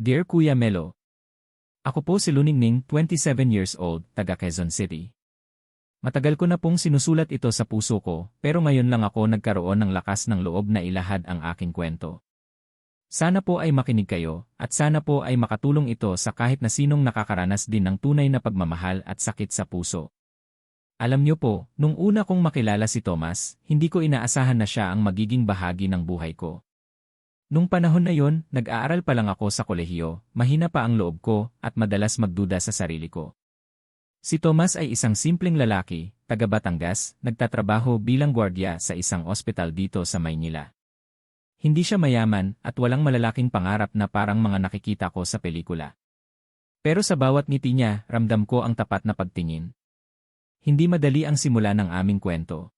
Dear Kuya Melo, ako po si Luningning, 27 years old, taga Quezon City. Matagal ko na pong sinusulat ito sa puso ko, pero ngayon lang ako nagkaroon ng lakas ng loob na ilahad ang aking kwento. Sana po ay makinig kayo, at sana po ay makatulong ito sa kahit na sinong nakakaranas din ng tunay na pagmamahal at sakit sa puso. Alam niyo po, nung una kong makilala si Thomas, hindi ko inaasahan na siya ang magiging bahagi ng buhay ko. Nung panahon na yon, nag-aaral pa lang ako sa kolehiyo, mahina pa ang loob ko, at madalas magduda sa sarili ko. Si Thomas ay isang simpleng lalaki, taga Batangas, nagtatrabaho bilang gwardiya sa isang ospital dito sa Maynila. Hindi siya mayaman, at walang malalaking pangarap na parang mga nakikita ko sa pelikula. Pero sa bawat ngiti niya, ramdam ko ang tapat na pagtingin. Hindi madali ang simula ng aming kwento.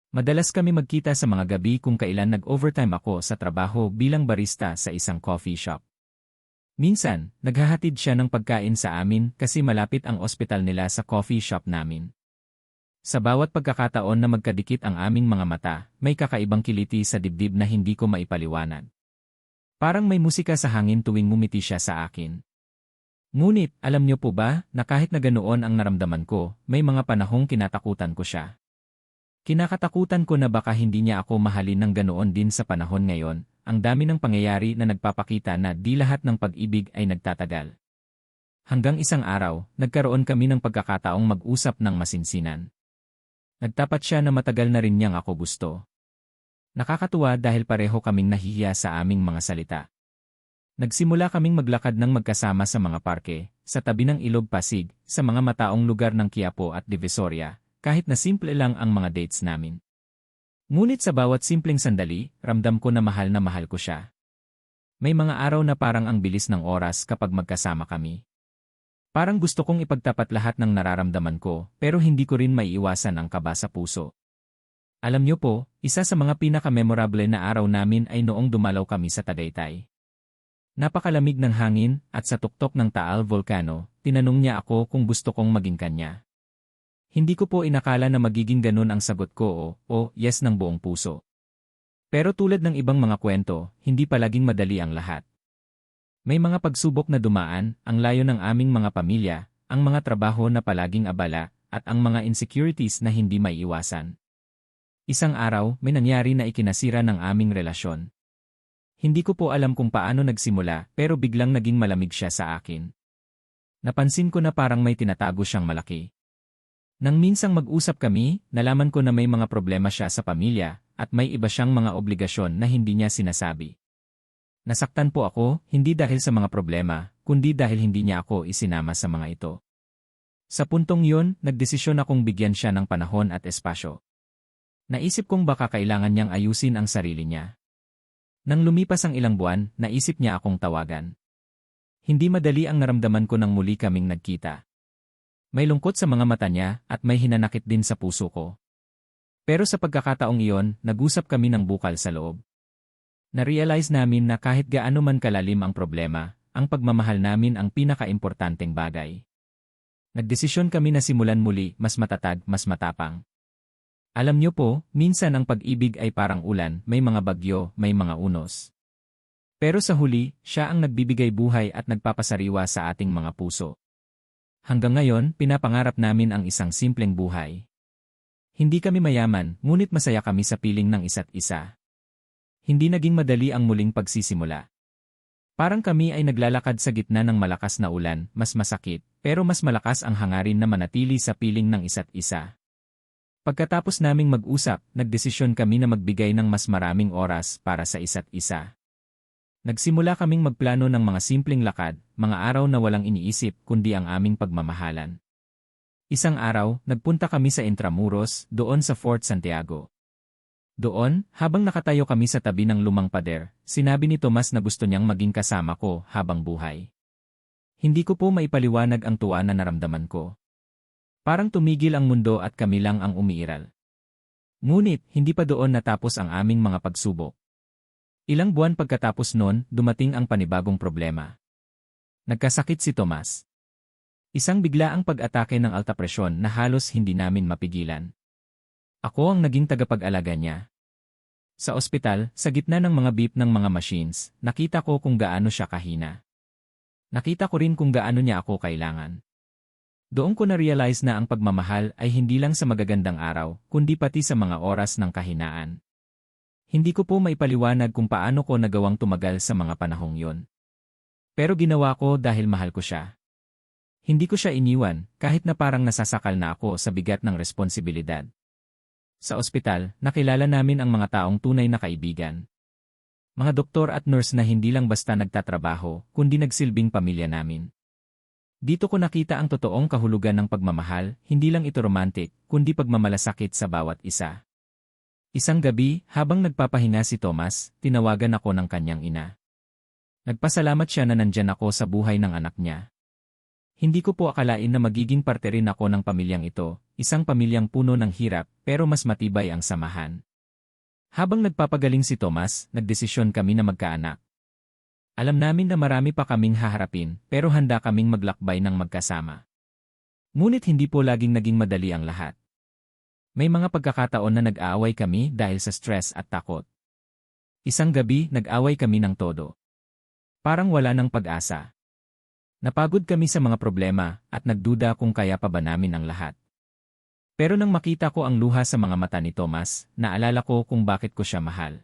Madalas kami magkita sa mga gabi kung kailan nag-overtime ako sa trabaho bilang barista sa isang coffee shop. Minsan, naghahatid siya ng pagkain sa amin kasi malapit ang ospital nila sa coffee shop namin. Sa bawat pagkakataon na magkadikit ang aming mga mata, may kakaibang kiliti sa dibdib na hindi ko maipaliwanag. Parang may musika sa hangin tuwing ngumiti siya sa akin. Ngunit, alam niyo po ba, na kahit na ganoon ang naramdaman ko, may mga panahong kinatakutan ko siya. Kinakatakutan ko na baka hindi niya ako mahalin ng ganoon din sa panahon ngayon, ang dami ng pangyayari na nagpapakita na di lahat ng pag-ibig ay nagtatagal. Hanggang isang araw, nagkaroon kami ng pagkakataong mag-usap ng masinsinan. Nagtapat siya na matagal na rin niyang ako gusto. Nakakatuwa dahil pareho kaming nahihiya sa aming mga salita. Nagsimula kaming maglakad ng magkasama sa mga parke, sa tabi ng Ilog Pasig, sa mga mataong lugar ng Quiapo at Divisoria, kahit na simple lang ang mga dates namin. Ngunit sa bawat simpleng sandali, ramdam ko na mahal ko siya. May mga araw na parang ang bilis ng oras kapag magkasama kami. Parang gusto kong ipagtapat lahat ng nararamdaman ko, pero hindi ko rin maiiwasan ang kaba sa puso. Alam niyo po, isa sa mga pinaka-memorable na araw namin ay noong dumalaw kami sa Tagaytay. Napakalamig ng hangin, at sa tuktok ng Taal Volcano, tinanong niya ako kung gusto kong maging kanya. Hindi ko po inakala na magiging ganun ang sagot ko o yes ng buong puso. Pero tulad ng ibang mga kwento, hindi palaging madali ang lahat. May mga pagsubok na dumaan, ang layo ng aming mga pamilya, ang mga trabaho na palaging abala, at ang mga insecurities na hindi maiiwasan. Isang araw, may nangyari na ikinasira ng aming relasyon. Hindi ko po alam kung paano nagsimula, pero biglang naging malamig siya sa akin. Napansin ko na parang may tinatago siyang malaki. Nang minsang mag-usap kami, nalaman ko na may mga problema siya sa pamilya, at may iba siyang mga obligasyon na hindi niya sinasabi. Nasaktan po ako, hindi dahil sa mga problema, kundi dahil hindi niya ako isinama sa mga ito. Sa puntong yun, nagdesisyon akong bigyan siya ng panahon at espasyo. Naisip kong baka kailangan niyang ayusin ang sarili niya. Nang lumipas ang ilang buwan, naisip niya akong tawagan. Hindi madali ang naramdaman ko nang muli kaming nagkita. May lungkot sa mga mata niya at may hinanakit din sa puso ko. Pero sa pagkakataong iyon, nag-usap kami ng bukal sa loob. Na-realize namin na kahit gaano man kalalim ang problema, ang pagmamahal namin ang pinaka-importanteng bagay. Nagdesisyon kami na simulan muli, mas matatag, mas matapang. Alam niyo po, minsan ang pag-ibig ay parang ulan, may mga bagyo, may mga unos. Pero sa huli, siya ang nagbibigay buhay at nagpapasariwa sa ating mga puso. Hanggang ngayon, pinapangarap namin ang isang simpleng buhay. Hindi kami mayaman, ngunit masaya kami sa piling ng isa't isa. Hindi naging madali ang muling pagsisimula. Parang kami ay naglalakad sa gitna ng malakas na ulan, mas masakit, pero mas malakas ang hangarin na manatili sa piling ng isa't isa. Pagkatapos naming mag-usap, nagdesisyon kami na magbigay ng mas maraming oras para sa isa't isa. Nagsimula kaming magplano ng mga simpleng lakad, mga araw na walang iniisip kundi ang aming pagmamahalan. Isang araw, nagpunta kami sa Intramuros, doon sa Fort Santiago. Doon, habang nakatayo kami sa tabi ng lumang pader, sinabi ni Tomas na gusto niyang maging kasama ko habang buhay. Hindi ko po maipaliwanag ang tuwa na naramdaman ko. Parang tumigil ang mundo at kami lang ang umiiral. Ngunit, hindi pa doon natapos ang aming mga pagsubok. Ilang buwan pagkatapos noon, dumating ang panibagong problema. Nagkasakit si Tomas. Isang biglaang pag-atake ng alta presyon na halos hindi namin mapigilan. Ako ang naging tagapag-alaga niya. Sa ospital, sa gitna ng mga beep ng mga machines, nakita ko kung gaano siya kahina. Nakita ko rin kung gaano niya ako kailangan. Doon ko na-realize na ang pagmamahal ay hindi lang sa magagandang araw, kundi pati sa mga oras ng kahinaan. Hindi ko po maipaliwanag kung paano ko nagawang tumagal sa mga panahong yon. Pero ginawa ko dahil mahal ko siya. Hindi ko siya iniwan, kahit na parang nasasakal na ako sa bigat ng responsibilidad. Sa ospital, nakilala namin ang mga taong tunay na kaibigan. Mga doktor at nurse na hindi lang basta nagtatrabaho, kundi nagsilbing pamilya namin. Dito ko nakita ang totoong kahulugan ng pagmamahal, hindi lang ito romantic, kundi pagmamalasakit sa bawat isa. Isang gabi, habang nagpapahinga si Thomas, tinawagan ako ng kanyang ina. Nagpasalamat siya na nandyan ako sa buhay ng anak niya. Hindi ko po akalain na magiging parte rin ako ng pamilyang ito, isang pamilyang puno ng hirap, pero mas matibay ang samahan. Habang nagpapagaling si Thomas, nagdesisyon kami na magkaanak. Alam namin na marami pa kaming haharapin, pero handa kaming maglakbay ng magkasama. Ngunit hindi po laging naging madali ang lahat. May mga pagkakataon na nag-aaway kami dahil sa stress at takot. Isang gabi, nag-away kami ng todo. Parang wala ng pag-asa. Napagod kami sa mga problema at nagduda kung kaya pa ba namin ang lahat. Pero nang makita ko ang luha sa mga mata ni Thomas, naalala ko kung bakit ko siya mahal.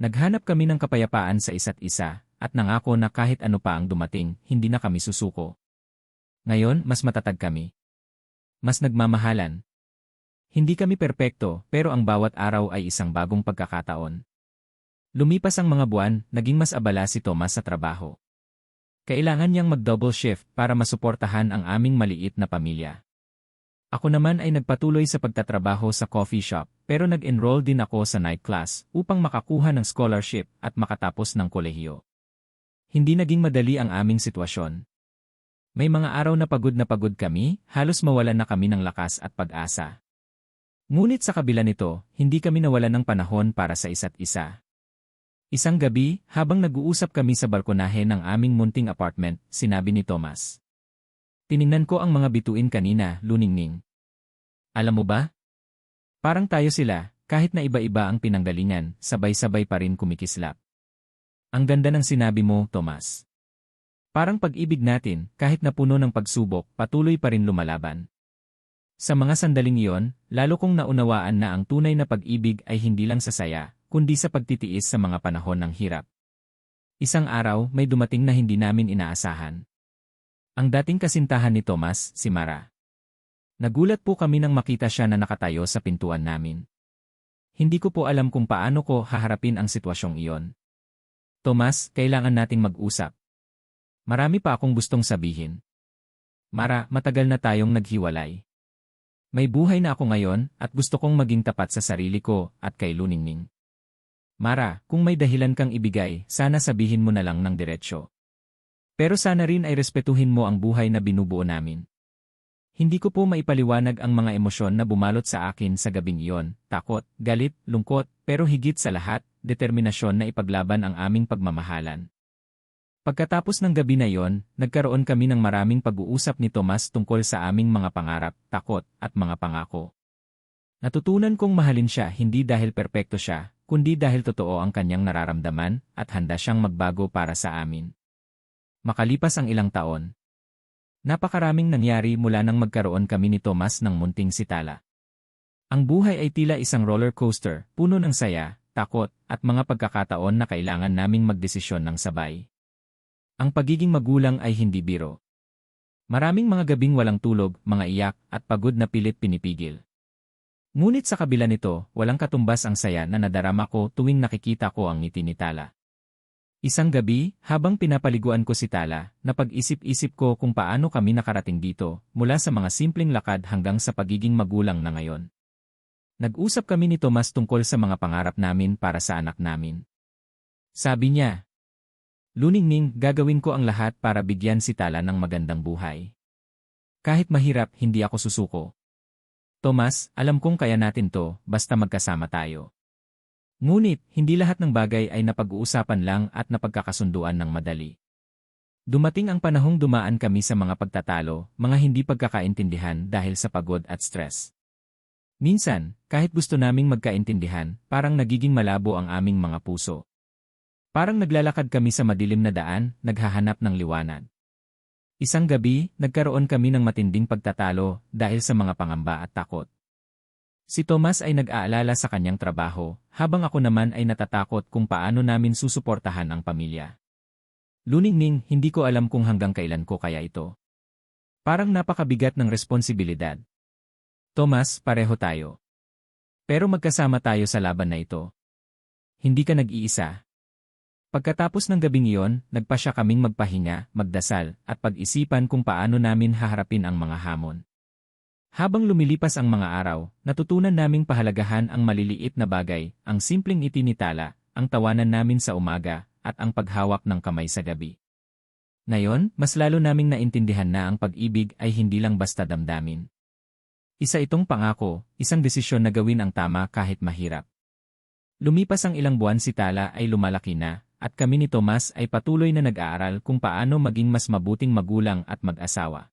Naghanap kami ng kapayapaan sa isa't isa at nangako na kahit ano pa ang dumating, hindi na kami susuko. Ngayon, mas matatag kami. Mas nagmamahalan. Hindi kami perpekto, pero ang bawat araw ay isang bagong pagkakataon. Lumipas ang mga buwan, naging mas abala si Thomas sa trabaho. Kailangan niyang mag-double shift para masuportahan ang aming maliit na pamilya. Ako naman ay nagpatuloy sa pagtatrabaho sa coffee shop, pero nag-enroll din ako sa night class upang makakuha ng scholarship at makatapos ng kolehiyo. Hindi naging madali ang aming sitwasyon. May mga araw na pagod kami, halos mawalan na kami ng lakas at pag-asa. Ngunit sa kabila nito, hindi kami nawalan ng panahon para sa isa't isa. Isang gabi, habang nag-uusap kami sa balkonahe ng aming munting apartment, sinabi ni Thomas. Tiningnan ko ang mga bituin kanina, Luningning. Alam mo ba? Parang tayo sila, kahit na iba-iba ang pinanggalingan, sabay-sabay pa rin kumikislap. Ang ganda ng sinabi mo, Thomas. Parang pag-ibig natin, kahit na puno ng pagsubok, patuloy pa rin lumalaban. Sa mga sandaling iyon, lalo kong naunawaan na ang tunay na pag-ibig ay hindi lang sa saya, kundi sa pagtitiis sa mga panahon ng hirap. Isang araw, may dumating na hindi namin inaasahan. Ang dating kasintahan ni Thomas, si Mara. Nagulat po kami nang makita siya na nakatayo sa pintuan namin. Hindi ko po alam kung paano ko haharapin ang sitwasyong iyon. Thomas, kailangan nating mag-usap. Marami pa akong gustong sabihin. Mara, matagal na tayong naghiwalay. May buhay na ako ngayon at gusto kong maging tapat sa sarili ko at kay Luningning. Mara, kung may dahilan kang ibigay, sana sabihin mo na lang ng diretsyo. Pero sana rin ay respetuhin mo ang buhay na binubuo namin. Hindi ko po maipaliwanag ang mga emosyon na bumalot sa akin sa gabing iyon, takot, galit, lungkot, pero higit sa lahat, determinasyon na ipaglaban ang aming pagmamahalan. Pagkatapos ng gabi na iyon, nagkaroon kami ng maraming pag-uusap ni Thomas tungkol sa aming mga pangarap, takot, at mga pangako. Natutunan kong mahalin siya hindi dahil perpekto siya, kundi dahil totoo ang kanyang nararamdaman at handa siyang magbago para sa amin. Makalipas ang ilang taon, napakaraming nangyari mula nang magkaroon kami ni Thomas ng munting sitala. Ang buhay ay tila isang roller coaster, puno ng saya, takot, at mga pagkakataon na kailangan naming magdesisyon ng sabay. Ang pagiging magulang ay hindi biro. Maraming mga gabing walang tulog, mga iyak, at pagod na pilit pinipigil. Ngunit sa kabila nito, walang katumbas ang saya na nadarama ko tuwing nakikita ko ang ngiti ni Tala. Isang gabi, habang pinapaliguan ko si Tala, napag-isip-isip ko kung paano kami nakarating dito, mula sa mga simpleng lakad hanggang sa pagiging magulang na ngayon. Nag-usap kami ni Thomas tungkol sa mga pangarap namin para sa anak namin. Sabi niya, Luningning, gagawin ko ang lahat para bigyan si Tala ng magandang buhay. Kahit mahirap, hindi ako susuko. Thomas, alam kong kaya natin to, basta magkasama tayo. Ngunit, hindi lahat ng bagay ay napag-uusapan lang at napagkakasunduan ng madali. Dumating ang panahong dumaan kami sa mga pagtatalo, mga hindi pagkakaintindihan dahil sa pagod at stress. Minsan, kahit gusto naming magkaintindihan, parang nagiging malabo ang aming mga puso. Parang naglalakad kami sa madilim na daan, naghahanap ng liwanag. Isang gabi, nagkaroon kami ng matinding pagtatalo dahil sa mga pangamba at takot. Si Tomas ay nag-aalala sa kanyang trabaho, habang ako naman ay natatakot kung paano namin susuportahan ang pamilya. Luningning, hindi ko alam kung hanggang kailan ko kaya ito. Parang napakabigat ng responsibilidad. Tomas, pareho tayo. Pero magkasama tayo sa laban na ito. Hindi ka nag-iisa. Pagkatapos ng gabing iyon, nagpasya kaming magpahinga, magdasal, at pag-isipan kung paano namin haharapin ang mga hamon. Habang lumilipas ang mga araw, natutunan naming pahalagahan ang maliliit na bagay, ang simpleng itinitala, ang tawanan namin sa umaga, at ang paghawak ng kamay sa gabi. Ngayon, mas lalo naming naintindihan na ang pag-ibig ay hindi lang basta damdamin. Isa itong pangako, isang desisyon na gawin ang tama kahit mahirap. Lumipas ang ilang buwan, si Tala ay lumalaki na, at kami ni Tomas ay patuloy na nag-aaral kung paano maging mas mabuting magulang at mag-asawa.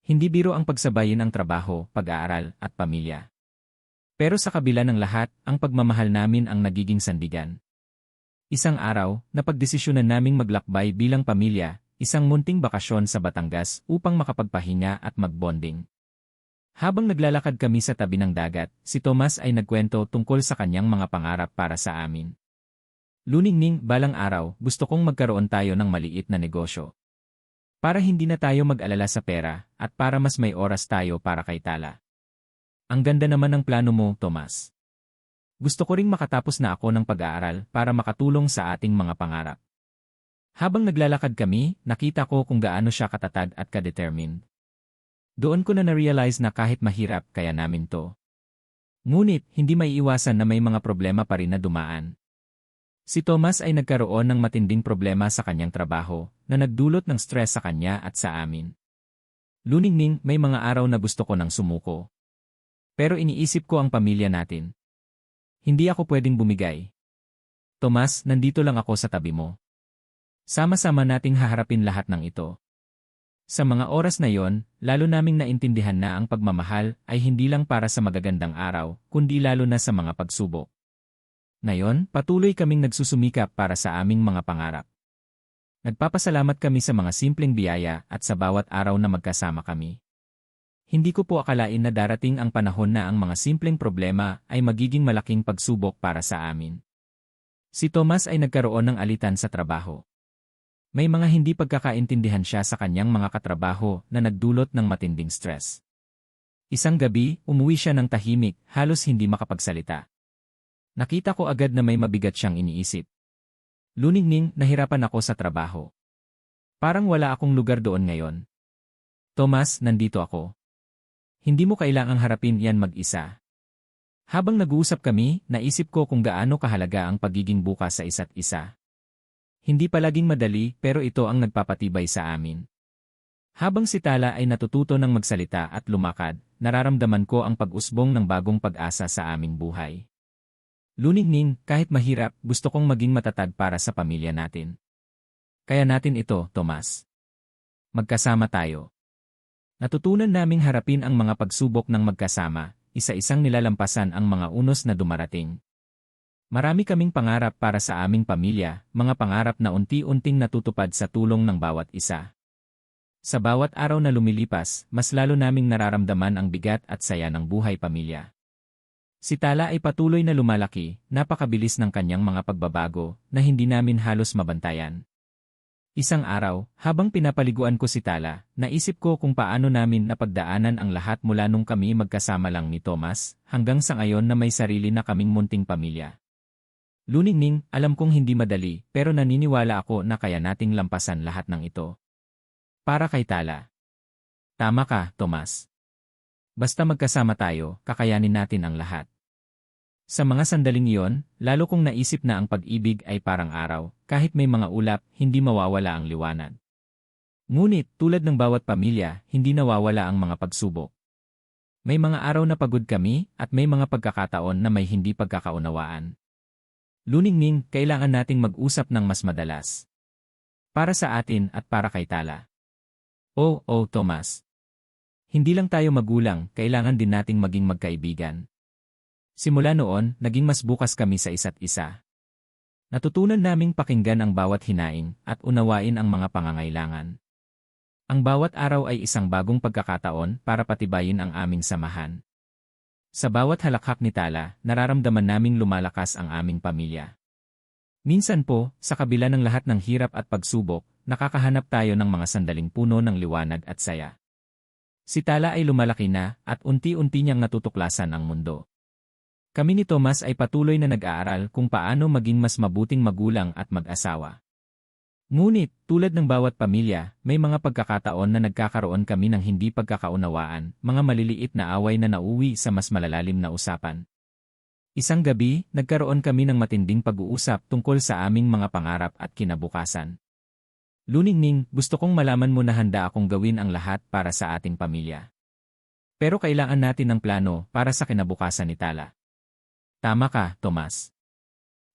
Hindi biro ang pagsabayin ang trabaho, pag-aaral, at pamilya. Pero sa kabila ng lahat, ang pagmamahal namin ang nagiging sandigan. Isang araw, napagdesisyonan naming maglakbay bilang pamilya, isang munting bakasyon sa Batangas upang makapagpahinga at magbonding. Habang naglalakad kami sa tabi ng dagat, si Tomas ay nagkwento tungkol sa kanyang mga pangarap para sa amin. Luningning, balang araw, gusto kong magkaroon tayo ng maliit na negosyo. Para hindi na tayo mag-alala sa pera, at para mas may oras tayo para kay Tala. Ang ganda naman ng plano mo, Tomas. Gusto ko ring makatapos na ako ng pag-aaral para makatulong sa ating mga pangarap. Habang naglalakad kami, nakita ko kung gaano siya katatag at ka-determined. Doon ko na na-realize na kahit mahirap, kaya namin to. Ngunit, hindi maiiwasan na may mga problema pa rin na dumaan. Si Tomas ay nagkaroon ng matinding problema sa kanyang trabaho, na nagdulot ng stress sa kanya at sa amin. Luningning, may mga araw na gusto ko nang sumuko. Pero iniisip ko ang pamilya natin. Hindi ako pwedeng bumigay. Tomas, nandito lang ako sa tabi mo. Sama-sama nating haharapin lahat ng ito. Sa mga oras na yon, lalo naming naintindihan na ang pagmamahal ay hindi lang para sa magagandang araw, kundi lalo na sa mga pagsubok. Ngayon, patuloy kaming nagsusumikap para sa aming mga pangarap. Nagpapasalamat kami sa mga simpleng biyaya at sa bawat araw na magkasama kami. Hindi ko po akalain na darating ang panahon na ang mga simpleng problema ay magiging malaking pagsubok para sa amin. Si Tomas ay nagkaroon ng alitan sa trabaho. May mga hindi pagkakaintindihan siya sa kanyang mga katrabaho na nagdulot ng matinding stress. Isang gabi, umuwi siya ng tahimik, halos hindi makapagsalita. Nakita ko agad na may mabigat siyang iniisip. Luningning, nahirapan ako sa trabaho. Parang wala akong lugar doon ngayon. Tomas, nandito ako. Hindi mo kailangang harapin yan mag-isa. Habang nag-uusap kami, naisip ko kung gaano kahalaga ang pagiging bukas sa isa't isa. Hindi palaging madali, pero ito ang nagpapatibay sa amin. Habang si Tala ay natututo ng magsalita at lumakad, nararamdaman ko ang pag-usbong ng bagong pag-asa sa aming buhay. Luningning, kahit mahirap, gusto kong maging matatag para sa pamilya natin. Kaya natin ito, Tomas. Magkasama tayo. Natutunan naming harapin ang mga pagsubok ng magkasama, isa-isang nilalampasan ang mga unos na dumarating. Marami kaming pangarap para sa aming pamilya, mga pangarap na unti-unting natutupad sa tulong ng bawat isa. Sa bawat araw na lumilipas, mas lalo naming nararamdaman ang bigat at saya ng buhay pamilya. Si Tala ay patuloy na lumalaki, napakabilis ng kanyang mga pagbabago na hindi namin halos mabantayan. Isang araw, habang pinapaliguan ko si Tala, naisip ko kung paano namin napagdaanan ang lahat mula nung kami magkasama lang ni Tomas, hanggang sa ngayon na may sarili na kaming munting pamilya. Luningning, alam kong hindi madali, pero naniniwala ako na kaya nating lampasan lahat ng ito. Para kay Tala. Tama ka, Tomas. Basta magkasama tayo, kakayanin natin ang lahat. Sa mga sandaling iyon, lalo kong naisip na ang pag-ibig ay parang araw, kahit may mga ulap, hindi mawawala ang liwanag. Ngunit, tulad ng bawat pamilya, hindi nawawala ang mga pagsubok. May mga araw na pagod kami, at may mga pagkakataon na may hindi pagkakaunawaan. Luningning, kailangan nating mag-usap ng mas madalas. Para sa atin at para kay Tala. Oh, Tomas. Hindi lang tayo magulang, kailangan din nating maging magkaibigan. Simula noon, naging mas bukas kami sa isa't isa. Natutunan naming pakinggan ang bawat hinaing at unawain ang mga pangangailangan. Ang bawat araw ay isang bagong pagkakataon para patibayin ang aming samahan. Sa bawat halakhak ni Tala, nararamdaman naming lumalakas ang aming pamilya. Minsan po, sa kabila ng lahat ng hirap at pagsubok, nakakahanap tayo ng mga sandaling puno ng liwanag at saya. Si Tala ay lumalaki na at unti-unti niyang natutuklasan ang mundo. Kami ni Tomas ay patuloy na nag-aaral kung paano maging mas mabuting magulang at mag-asawa. Ngunit, tulad ng bawat pamilya, may mga pagkakataon na nagkakaroon kami ng hindi pagkakaunawaan, mga maliliit na away na nauwi sa mas malalalim na usapan. Isang gabi, nagkaroon kami ng matinding pag-uusap tungkol sa aming mga pangarap at kinabukasan. Luningning, gusto kong malaman mo na handa akong gawin ang lahat para sa ating pamilya. Pero kailangan natin ng plano para sa kinabukasan ni Tala. Tama ka, Tomas.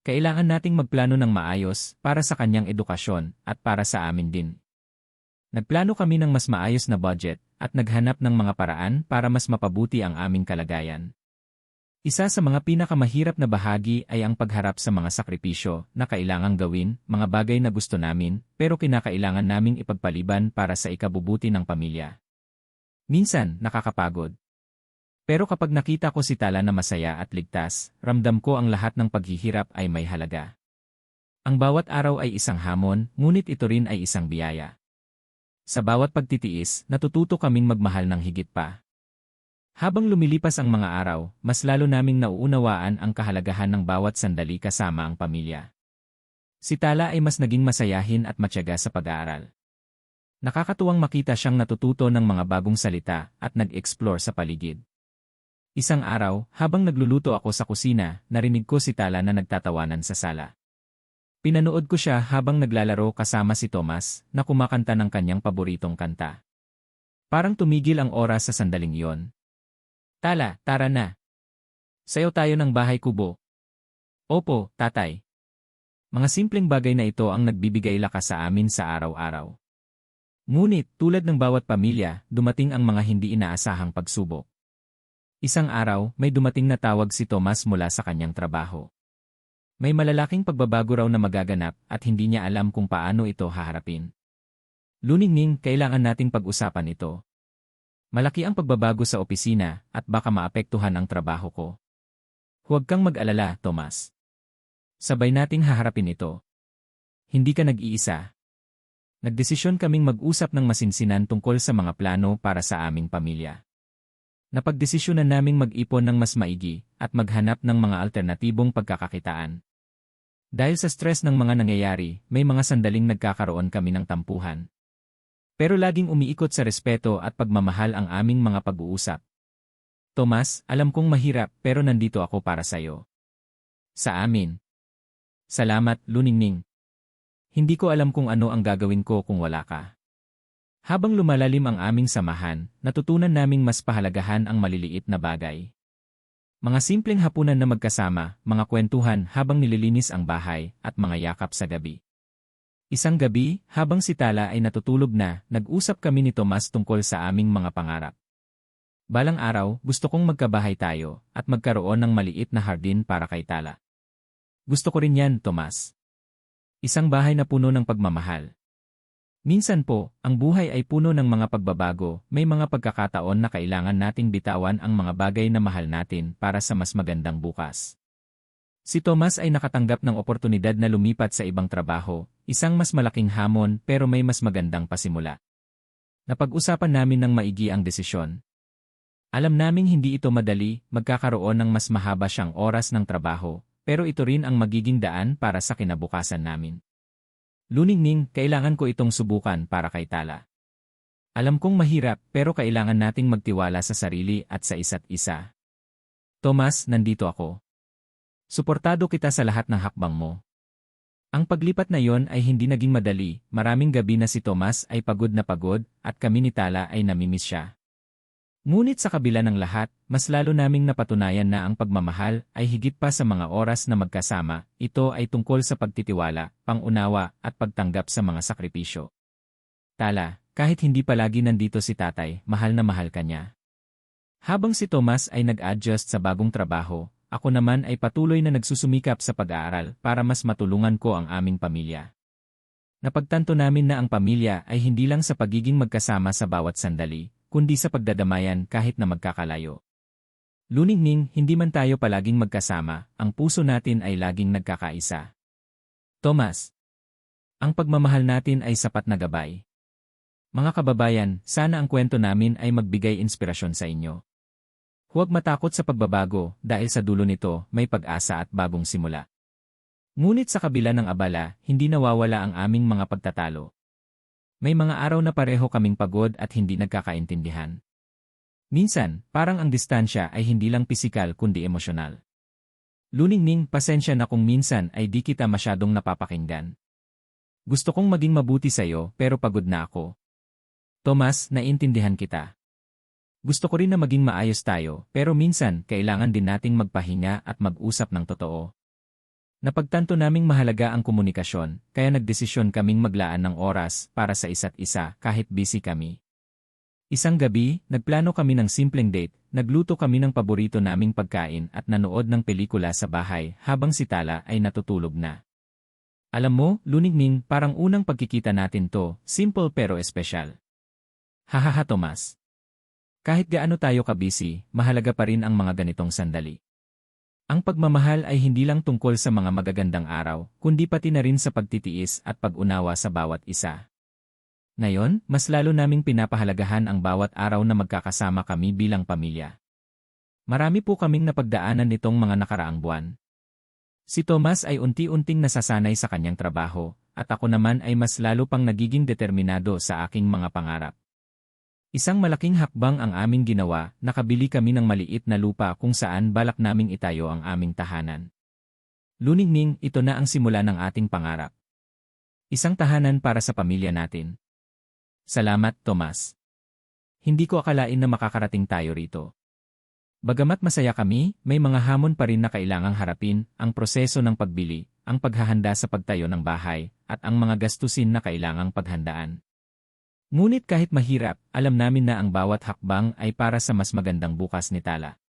Kailangan nating magplano ng maayos para sa kanyang edukasyon at para sa amin din. Nagplano kami ng mas maayos na budget at naghanap ng mga paraan para mas mapabuti ang aming kalagayan. Isa sa mga pinakamahirap na bahagi ay ang pagharap sa mga sakripisyo na kailangang gawin, mga bagay na gusto namin pero kinakailangan naming ipagpaliban para sa ikabubuti ng pamilya. Minsan, nakakapagod. Pero kapag nakita ko si Tala na masaya at ligtas, ramdam ko ang lahat ng paghihirap ay may halaga. Ang bawat araw ay isang hamon, ngunit ito rin ay isang biyaya. Sa bawat pagtitiis, natututo kaming magmahal ng higit pa. Habang lumilipas ang mga araw, mas lalo naming nauunawaan ang kahalagahan ng bawat sandali kasama ang pamilya. Si Tala ay mas naging masayahin at matyaga sa pag-aaral. Nakakatuwang makita siyang natututo ng mga bagong salita at nag-explore sa paligid. Isang araw, habang nagluluto ako sa kusina, narinig ko si Tala na nagtatawanan sa sala. Pinanood ko siya habang naglalaro kasama si Tomas na kumakanta ng kanyang paboritong kanta. Parang tumigil ang oras sa sandaling iyon. Tala, tara na. Sayaw tayo ng bahay kubo. Opo, tatay. Mga simpleng bagay na ito ang nagbibigay lakas sa amin sa araw-araw. Ngunit, tulad ng bawat pamilya, dumating ang mga hindi inaasahang pagsubok. Isang araw, may dumating na tawag si Tomas mula sa kanyang trabaho. May malalaking pagbabago raw na magaganap at hindi niya alam kung paano ito haharapin. Luningning, kailangan nating pag-usapan ito. Malaki ang pagbabago sa opisina at baka maapektuhan ang trabaho ko. Huwag kang mag-alala, Tomas. Sabay nating haharapin ito. Hindi ka nag-iisa. Nagdesisyon kaming mag-usap ng masinsinan tungkol sa mga plano para sa aming pamilya. Napagdesisyonan naming mag-ipon ng mas maigi at maghanap ng mga alternatibong pagkakakitaan. Dahil sa stress ng mga nangyayari, may mga sandaling nagkakaroon kami ng tampuhan. Pero laging umiikot sa respeto at pagmamahal ang aming mga pag-uusap. Tomas, alam kong mahirap pero nandito ako para sa'yo. Sa amin. Salamat, Luningning. Hindi ko alam kung ano ang gagawin ko kung wala ka. Habang lumalalim ang aming samahan, natutunan naming mas pahalagahan ang maliliit na bagay. Mga simpleng hapunan na magkasama, mga kwentuhan habang nililinis ang bahay, at mga yakap sa gabi. Isang gabi, habang si Tala ay natutulog na, nag-usap kami ni Tomas tungkol sa aming mga pangarap. Balang araw, gusto kong magkabahay tayo, at magkaroon ng maliit na hardin para kay Tala. Gusto ko rin yan, Tomas. Isang bahay na puno ng pagmamahal. Minsan po, ang buhay ay puno ng mga pagbabago, may mga pagkakataon na kailangan nating bitawan ang mga bagay na mahal natin para sa mas magandang bukas. Si Tomas ay nakatanggap ng oportunidad na lumipat sa ibang trabaho, isang mas malaking hamon pero may mas magandang pasimula. Napag-usapan namin ng maigi ang desisyon. Alam naming hindi ito madali, magkakaroon ng mas mahaba siyang oras ng trabaho, pero ito rin ang magiging daan para sa kinabukasan namin. Luningning, kailangan ko itong subukan para kay Tala. Alam kong mahirap pero kailangan nating magtiwala sa sarili at sa isa't isa. Tomas, nandito ako. Suportado kita sa lahat ng hakbang mo. Ang paglipat na yon ay hindi naging madali, maraming gabi na si Tomas ay pagod na pagod at kami ni Tala ay namimiss siya. Ngunit sa kabila ng lahat, mas lalo naming napatunayan na ang pagmamahal ay higit pa sa mga oras na magkasama, ito ay tungkol sa pagtitiwala, pangunawa at pagtanggap sa mga sakripisyo. Tala, kahit hindi palagi nandito si tatay, mahal na mahal ka niya. Habang si Tomas ay nag-adjust sa bagong trabaho, ako naman ay patuloy na nagsusumikap sa pag-aaral para mas matulungan ko ang aming pamilya. Napagtanto namin na ang pamilya ay hindi lang sa pagiging magkasama sa bawat sandali, kundi sa pagdadamayan kahit na magkakalayo. Luningning, hindi man tayo palaging magkasama, ang puso natin ay laging nagkakaisa. Tomas. Ang pagmamahal natin ay sapat na gabay. Mga kababayan, sana ang kwento namin ay magbigay inspirasyon sa inyo. Huwag matakot sa pagbabago dahil sa dulo nito may pag-asa at bagong simula. Ngunit sa kabila ng abala, hindi nawawala ang aming mga pagtatalo. May mga araw na pareho kaming pagod at hindi nagkakaintindihan. Minsan, parang ang distansya ay hindi lang pisikal kundi emosyonal. Luningning, pasensya na kung minsan ay di kita masyadong napapakinggan. Gusto kong maging mabuti sa'yo pero pagod na ako. Tomas, naiintindihan kita. Gusto ko rin na maging maayos tayo pero minsan kailangan din nating magpahinga at mag-usap ng totoo. Napagtanto naming mahalaga ang komunikasyon, kaya nagdesisyon kaming maglaan ng oras para sa isa't isa kahit busy kami. Isang gabi, nagplano kami ng simpleng date, nagluto kami ng paborito naming pagkain at nanood ng pelikula sa bahay habang si Tala ay natutulog na. Alam mo, Luningning, parang unang pagkikita natin to, simple pero espesyal. Hahaha Tomas. Kahit gaano tayo ka-busy, mahalaga pa rin ang mga ganitong sandali. Ang pagmamahal ay hindi lang tungkol sa mga magagandang araw, kundi pati na rin sa pagtitiis at pag-unawa sa bawat isa. Ngayon, mas lalo naming pinapahalagahan ang bawat araw na magkakasama kami bilang pamilya. Marami po kaming napagdaanan nitong mga nakaraang buwan. Si Tomas ay unti-unting nasasanay sa kanyang trabaho, at ako naman ay mas lalo pang nagiging determinado sa aking mga pangarap. Isang malaking hakbang ang aming ginawa, nakabili kami ng maliit na lupa kung saan balak naming itayo ang aming tahanan. Luningning, ito na ang simula ng ating pangarap. Isang tahanan para sa pamilya natin. Salamat, Tomas. Hindi ko akalain na makakarating tayo rito. Bagamat masaya kami, may mga hamon pa rin na kailangang harapin, ang proseso ng pagbili, ang paghahanda sa pagtayo ng bahay, at ang mga gastusin na kailangang paghandaan. Ngunit kahit mahirap, alam namin na ang bawat hakbang ay para sa mas magandang bukas ni Tala.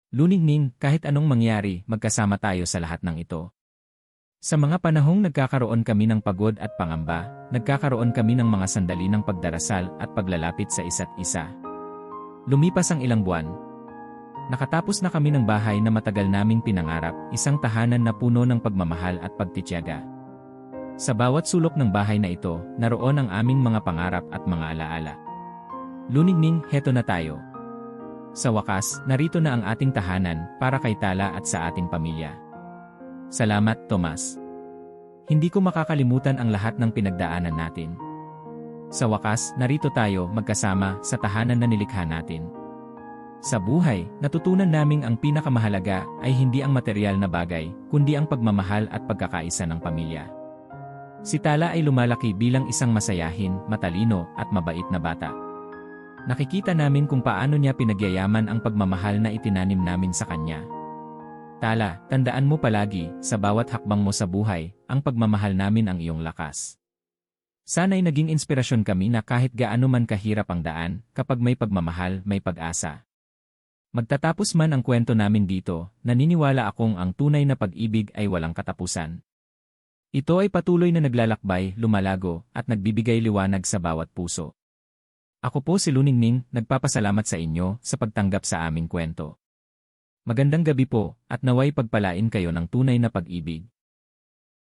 Luningning, kahit anong mangyari, magkasama tayo sa lahat ng ito. Sa mga panahong nagkakaroon kami ng pagod at pangamba, nagkakaroon kami ng mga sandali ng pagdarasal at paglalapit sa isa't isa. Lumipas ang ilang buwan. Nakatapos na kami ng bahay na matagal naming pinangarap, isang tahanan na puno ng pagmamahal at pagtitiyaga. Sa bawat sulok ng bahay na ito, naroon ang aming mga pangarap at mga alaala. Luningning, heto na tayo. Sa wakas, narito na ang ating tahanan para kay Tala at sa ating pamilya. Salamat, Tomas. Hindi ko makakalimutan ang lahat ng pinagdaanan natin. Sa wakas, narito tayo magkasama sa tahanan na nilikha natin. Sa buhay, natutunan naming ang pinakamahalaga ay hindi ang material na bagay, kundi ang pagmamahal at pagkakaisa ng pamilya. Si Tala ay lumalaki bilang isang masayahin, matalino, at mabait na bata. Nakikita namin kung paano niya pinagyayaman ang pagmamahal na itinanim namin sa kanya. Tala, tandaan mo palagi, sa bawat hakbang mo sa buhay, ang pagmamahal namin ang iyong lakas. Sana'y naging inspirasyon kami na kahit gaano man kahirap ang daan, kapag may pagmamahal, may pag-asa. Magtatapos man ang kwento namin dito, naniniwala akong ang tunay na pag-ibig ay walang katapusan. Ito ay patuloy na naglalakbay, lumalago, at nagbibigay liwanag sa bawat puso. Ako po si Luningning, nagpapasalamat sa inyo sa pagtanggap sa aming kwento. Magandang gabi po, at naway pagpalain kayo ng tunay na pag-ibig.